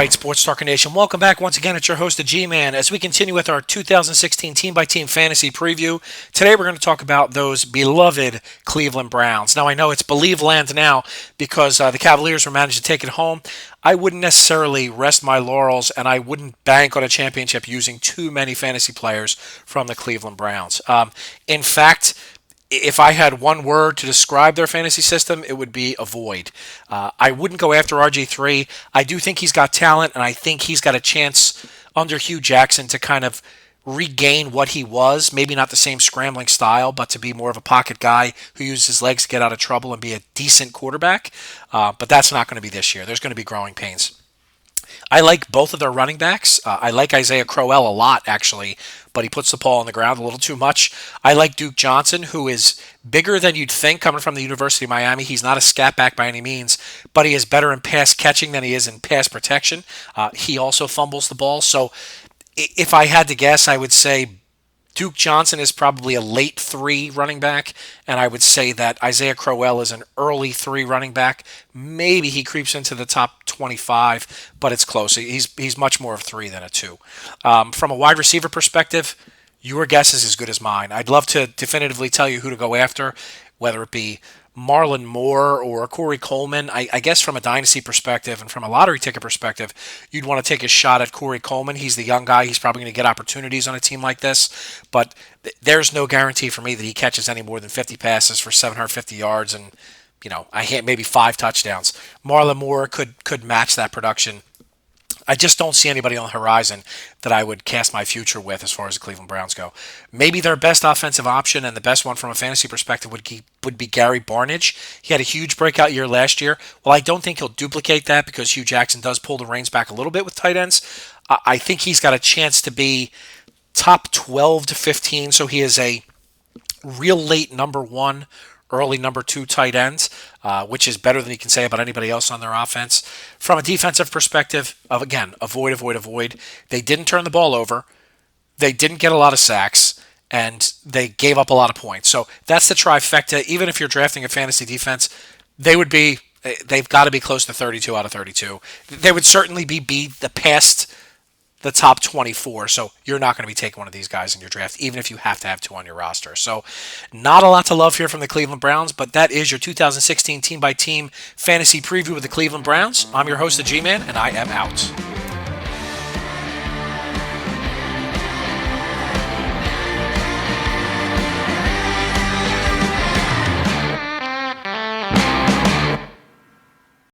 right, Sports Talker Nation, welcome back once again. It's your host, the G-Man, as we continue with our 2016 team-by-team fantasy preview. Today we're going to talk about those beloved Cleveland Browns. Now, I know it's Believe Land now because the Cavaliers were managed to take it home. I wouldn't necessarily rest my laurels, and I wouldn't bank on a championship using too many fantasy players from the Cleveland Browns. In fact, if I had one word to describe their fantasy system, it would be avoid. I wouldn't go after RG3. I do think he's got talent, and I think he's got a chance under Hugh Jackson to kind of regain what he was. Maybe not the same scrambling style, but to be more of a pocket guy who uses his legs to get out of trouble and be a decent quarterback. But that's not going to be this year. There's going to be growing pains. I like both of their running backs. I like Isaiah Crowell a lot, actually, but he puts the ball on the ground a little too much. I like Duke Johnson, who is bigger than you'd think coming from the University of Miami. He's not a scat back by any means, but he is better in pass catching than he is in pass protection. He also fumbles the ball. So if I had to guess, I would say Duke Johnson is probably a late 3 running back, and I would say that Isaiah Crowell is an early 3 running back. Maybe he creeps into the top 25, but it's close. He's much more of 3 than a 2. From a wide receiver perspective, your guess is as good as mine. I'd love to definitively tell you who to go after, whether it be Marlon Moore or Corey Coleman. I guess from a dynasty perspective and from a lottery ticket perspective, you'd want to take a shot at Corey Coleman. He's the young guy. He's probably going to get opportunities on a team like this, but there's no guarantee for me that he catches any more than 50 passes for 750 yards and I hit maybe 5 touchdowns. Marlon Moore could match that production. I just don't see anybody on the horizon that I would cast my future with as far as the Cleveland Browns go. Maybe their best offensive option and the best one from a fantasy perspective would be Gary Barnidge. He had a huge breakout year last year. Well, I don't think he'll duplicate that because Hugh Jackson does pull the reins back a little bit with tight ends. I think he's got a chance to be top 12 to 15, so he is a real late number 1, early number 2 tight ends, which is better than you can say about anybody else on their offense. From a defensive perspective, again, avoid. They didn't turn the ball over. They didn't get a lot of sacks, and they gave up a lot of points. So that's the trifecta. Even if you're drafting a fantasy defense, they've got to be close to 32 out of 32. They would certainly be the past the top 24. So you're not going to be taking one of these guys in your draft, even if you have to have 2 on your roster. So not a lot to love here from the Cleveland Browns, but that is your 2016 team-by-team fantasy preview of the Cleveland Browns. I'm your host, the G-Man, and I am out.